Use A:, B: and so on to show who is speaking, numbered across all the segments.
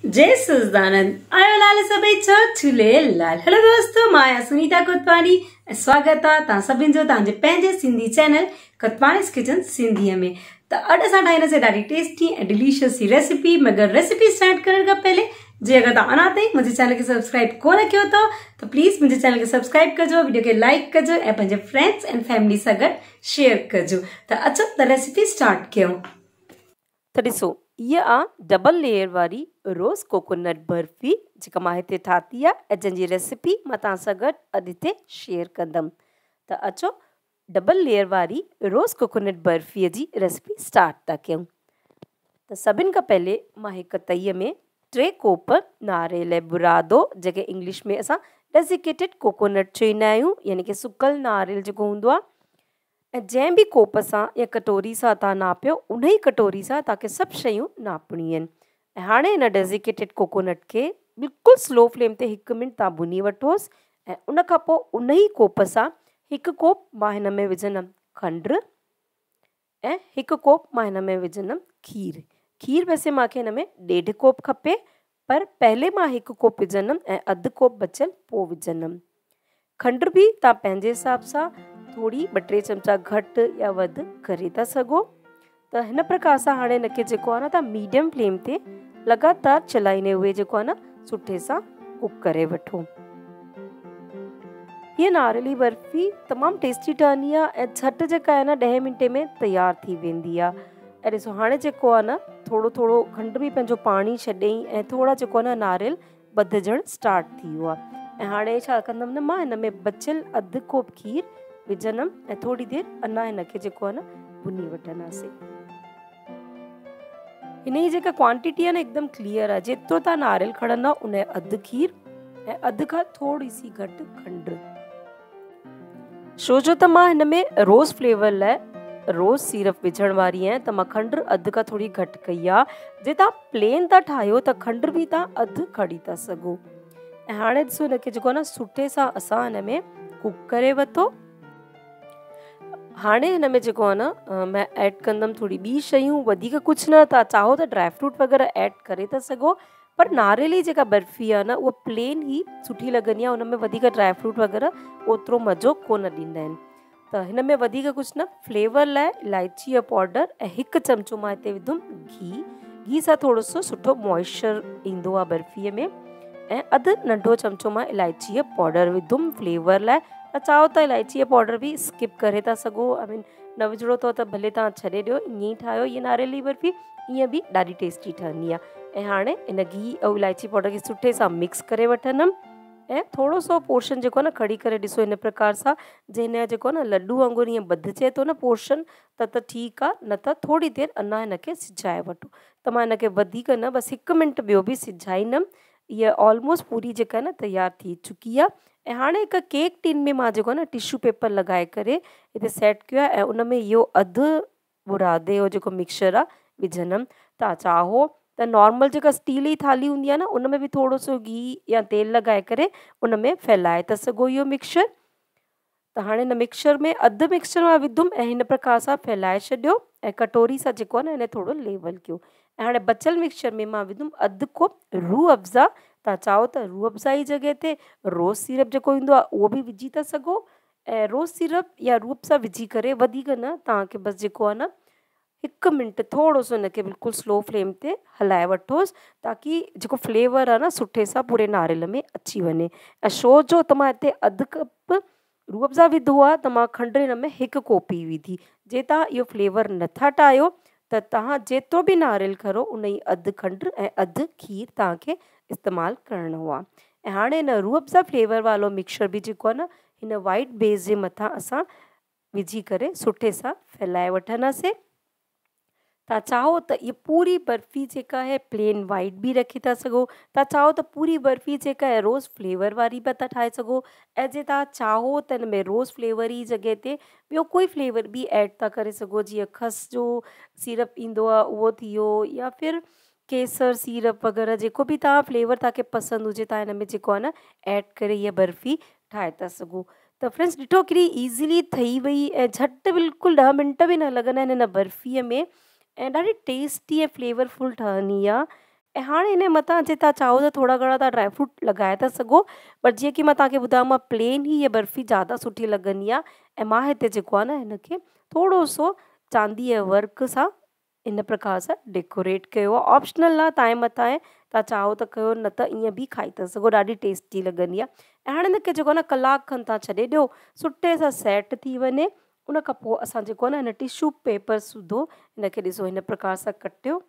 A: जय सच्चिदानंद आयो लाल सभई झूलेलाल। हेलो दोस्तों, मां सुनीता कोतवानी स्वागत आहे तव्हां सभिनि जो तव्हांजे पंहिंजे सिंधी चैनल कोतवानीस किचन सिंधीअ में। त अॼु असां ठाहींदासीं ॾाढी टेस्टी ऐं डिलीशियस सी रेसिपी। मगर रेसिपी स्टार्ट करण खां पहले जे अगर तव्हां अञा ताईं मुंहिंजे चैनल खे सब्सक्राइब कोन कयो अथव त प्लीज़ मुंहिंजे चैनल खे सब्सक्राइब कजो, वीडियो खे लाइक कजो ऐं पंहिंजे फ्रेंड्स एंड फैमिली सां गॾु शेयर कजो। त अचो त रेसिपी स्टार्ट कयूं। त ॾिसो, ये आ डबल लेयर वारी रोज़ कोकोनट बर्फी जेका मां हिते ठाती आहे ऐं जंहिंजी रेसिपी मां तव्हां सां गॾु अॼु हिते शेयर कंदमि। त अचो डबल लेयर वारी रोज़ कोकोनट बर्फीअ जी रेसिपी स्टार्ट था कयूं। त सभिनि खां पहले मां हिकु तईअ में 3 कोप नारेल ऐं बुरादो, जेके इंग्लिश में असां डेसिकेटेड कोकोनट चवंदा आहियूं, यानी कि सुकल नारेल जेको हूंदो आहे, ऐं जंहिं बि कोप सां या कटोरी सां तव्हां नापियो उन ई कटोरी सां तव्हांखे सभु शयूं नापणियूं आहिनि। ऐं हाणे हिन डेसिकेटेड कोकोनट खे बिल्कुलु स्लो फ्लेम ते 1 मिनट तव्हां भुनी वठोसि ऐं उन खां पोइ उन ई कोप सां 1 कोप मां हिन में विझंदमि खंडु ऐं 1 कोप मां हिन में विझंदमि खीर। खीर वैसे मूंखे हिन में 1.5 कोप खपे, पर पहले मां 1 कोप विझंदमि ऐं अधु कोप बचियल पोइ विझंदमि। खंडु बि तव्हां पंहिंजे हिसाब सां थोड़ी 2-3 चमचा घटि या वधि करे था सघो। त हिन प्रकार सां हाणे हिनखे जेको आहे न तव्हां मीडियम फ्लेम ते लगातार चलाईंदे हुए जेको आहे न सुठे सां कुक करे वठो। हीअ नारेली बर्फी तमामु टेस्टी ठहंदी आहे ऐं झटि जेका आहे न 10 मिंटे में तयारु थी वेंदी आहे। ऐं ॾिसो हाणे जेको आहे न थोरो थोरो खंडु बि पंहिंजो पाणी छॾियईं ऐं थोरा जेको आहे न नारेल ॿधिजणु स्टार्ट थी वियो आहे। ऐं हाणे छा कंदमि न मां हिन में बचियल अधु कोप खीर विझंदमि ऐं थोड़ी देरि अञा हिनखे जेको आहे न भुनी वठंदासीं। हिन जी जेका क्वांटिटी आहे न एकदमि क्लियर आहे। जेतिरो तव्हां नारेल खणंदा उन जो अधु खीर ऐं अधु खां थोड़ी सी घटि खंडु। छो जो त मां हिन में रोज़ फ्लेवर लाइ रोज़ सिरप विझण वारी आहियां, त मां खंडु अधु खां थोड़ी घटि कई आहे। जे तव्हां प्लेन था ठाहियो त खंडु बि तव्हां अधु खणी था सघो। ऐं हाणे ॾिसो हिनखे जेको आहे न सुठे सां असां हिन में कुक करे वरितो। हाणे हिन में जेको आहे न मैं ऐड कंदमि थोड़ी ॿी शयूं, वधीक कुझु न। तव्हां चाहो त ड्राई फ्रूट वग़ैरह ऐड करे था सघो, पर नारेल जी जेका बर्फी आहे न उहा प्लेन ई सुठी लॻंदी आहे। उन में वधीक ड्राई फ्रूट वग़ैरह ओतिरो मज़ो कोन ॾींदा आहिनि। त हिन में वधीक कुझु न, फ्लेवर लाइ इलायची जो पाउडर ऐं 1 चमचो मां हिते विधुमि घी सां थोरो सो सुठो मॉइस्चर ईंदो आहे बर्फीअ में। ऐं अधु नंढो चमचो मां इलायची जो पाउडर विधुमि फ्लेवर लाइ। त चाहो त इलायची जो पाउडर बि स्किप करे था सघो, न विझिणो अथव त भले तव्हां छॾे ॾियो। ईअं ई ठाहियो इहा नारेली बर्फी, ईअं बि ॾाढी टेस्टी ठहंदी आहे। ऐं हाणे इन घी ऐं इलायची पाउडर खे सुठे सां मिक्स करे वठंदमि ऐं थोरो सो पोर्शन जेको आहे न खड़ी करे ॾिसो हिन प्रकार सां, जे हिन जो जेको आहे न लड्डू वांगुरु ईअं ॿधिजे थो न पोर्शन, त ठीकु आहे, न त थोड़ी देरि अञा हिनखे सिझाए वठो। त मां हिनखे वधीक न, बसि 1 मिंट ॿियो बि सिझाईंदमि। इहा ऑलमोस्ट पूरी जेका आहे न तयारु थी चुकी आहे। ऐं हाणे हिकु केक टिन में मां जेको आहे न टिश्यू पेपर लॻाए करे हिते सेट कयो आहे ऐं उन में इहो अधु बुरादे जो जेको मिक्सचर आहे विझंदमि। तव्हां चाहो त नॉर्मल जेका स्टील जी थाली हूंदी आहे न उन में बि थोरो सो घी या तेल लॻाए करे उन में फैलाए था सघो इहो मिक्सचर। त हाणे हिन मिक्सचर में अधु मिक्सचर मां विधुमि ऐं हिन प्रकार सां फैलाए छॾियो ऐं कटोरी सां जेको आहे न हिन थोरो लेवल कयो। ऐं हाणे बचियल मिक्सचर में मां विधुमि अधु कोप रूह अफ़ज़ा। तव्हां चाहो त रूह अफ़ज़ा जी जॻह ते रोज़ सिरप जेको ईंदो आहे उहो बि विझी था सघो। ऐं रोज़ सिरप या रूह अफ़ज़ा विझी करे वधीक न, तव्हांखे बसि जेको आहे न 1 मिंट थोरो सो हिनखे बिल्कुलु स्लो फ्लेम ते हलाए वठोसि, ताकी जेको फ्लेवर आहे न सुठे सां पूरे नारेल में अची वञे। ऐं छो जो त मां हिते अधु कप रूह अफ़ज़ा विधो आहे त मां खंडु हिन में 1 कोप ई विधी। जे तव्हां इहो फ्लेवर नथा ठाहियो त तव्हां जेतिरो बि नारेल खणो उन जी अधु खंडु ऐं अधु खीर तव्हांखे इस्तेमालु करिणो आहे। ऐं हाणे हिन रूह अफ़ज़ा फ्लेवर वारो मिक्सचर बि जेको आहे न हिन वाइट बेस जे मथां असां विझी करे सुठे सां फैलाए वठंदासीं। तव्हां चाहो त इहा पूरी बर्फी जेका आहे प्लेन वाइट बि रखी था सघो। तव्हां चाहो त पूरी बर्फी जेका आहे रोज़ फ्लेवर वारी बि था ठाहे सघो। ऐं जे तव्हां चाहो त हिन में रोज़ फ्लेवर जी जॻह ते ॿियो कोई फ्लेवर बि ऐड था करे सघो, जीअं खस जो सिरप ईंदो आहे उहो थी वियो, या फिर केसर सिरप वग़ैरह जेको बि तव्हां फ्लेवर तव्हांखे पसंदि हुजे तव्हां हिन में जेको आहे न ऐड करे इहा बर्फी ठाहे था सघो। त फ्रेंड्स ॾिठो केॾी ईज़िली ठही वई ऐं झटि बिल्कुलु 10 मिंट बि न लॻंदा आहिनि हिन बर्फीअ में। ऐं ॾाढी टेस्टी ऐं फ्लेवरफुल ठहंदी आहे। ऐं हाणे इन जे मथां जे तव्हां चाहो त थोरा घणा तव्हां ड्राई फ्रूट लॻाए था सघो, पर जीअं की मां तव्हांखे ॿुधायो मां प्लेन ई हीअ बर्फ़ी ज़्यादा सुठी लॻंदी आहे। ऐं मां हिते जेको आहे न हिनखे थोरो सो चांदीअ वर्क सां इन प्रकार सां डेकोरेट कयो आहे। ऑप्शनल आहे, तव्हांजे मथां आहे, तव्हां चाहो त कयो, न त ईअं बि खाई था सघो, ॾाढी टेस्टी लॻंदी आहे। ऐं हाणे हिनखे जेको आहे न कलाक खनि तव्हां छॾे ॾियो, सुठे सां सेट थी वञे। उन खां पोइ असां जेको आहे न हिन टिशू पेपर सूधो हिनखे ॾिसो हिन प्रकार सां कटियो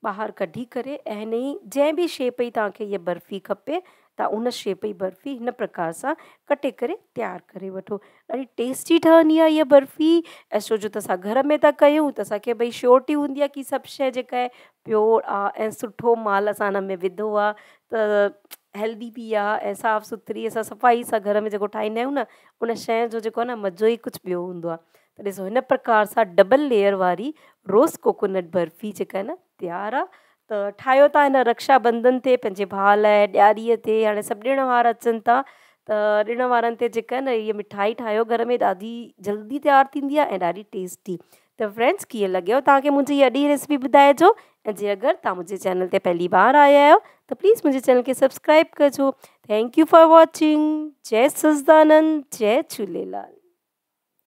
A: ॿाहिरि कढी करे, ऐं हिन ई जंहिं बि शेप जी तव्हांखे हीअ बर्फ़ी खपे तव्हां उन शेप जी बर्फ़ी हिन प्रकार सां कटे करे तयारु करे वठो। ॾाढी टेस्टी ठहंदी आहे हीअ बर्फ़ी। ऐं छो जो त असां घर में था कयूं त असांखे भई श्योरिटी हूंदी आहे की सभु शइ जेका आहे प्योर आहे ऐं सुठो माल असां हिन में विधो आहे, त हेल्दी बि आहे ऐं साफ़ु सुथरी असां सफ़ाई सां घर में जेको ठाहींदा आहियूं न उन शइ जो जेको आहे न मज़ो ई कुझु ॿियो हूंदो आहे। त ॾिसो हिन प्रकार सां डबल लेयर वारी रोज़ कोकोनट बर्फ़ी जेका आहे न तयारु आहे। त ठाहियो था हिन रक्षाबंधन ते पंहिंजे भाउ लाइ, ॾियारीअ ते, हाणे सभु ॾिण वार अचनि था, त ॾिण वारनि ते जेका आहे न इहा मिठाई ठाहियो घर में, ॾाढी जल्दी तयारु थींदी आहे ऐं ॾाढी टेस्टी। त फ्रेंड्स कीअं लॻियो तव्हांखे मुंहिंजी इहा अॼु रेसिपी ॿुधाइजो। ऐं जे अगरि तव्हां मुंहिंजे चैनल ते पहली बार आया आहियो त प्लीज़ मुंहिंजे चैनल खे सब्सक्राइब कजो। Thank you for watching. जय सच्चिदानंद, जय झूलेलाल।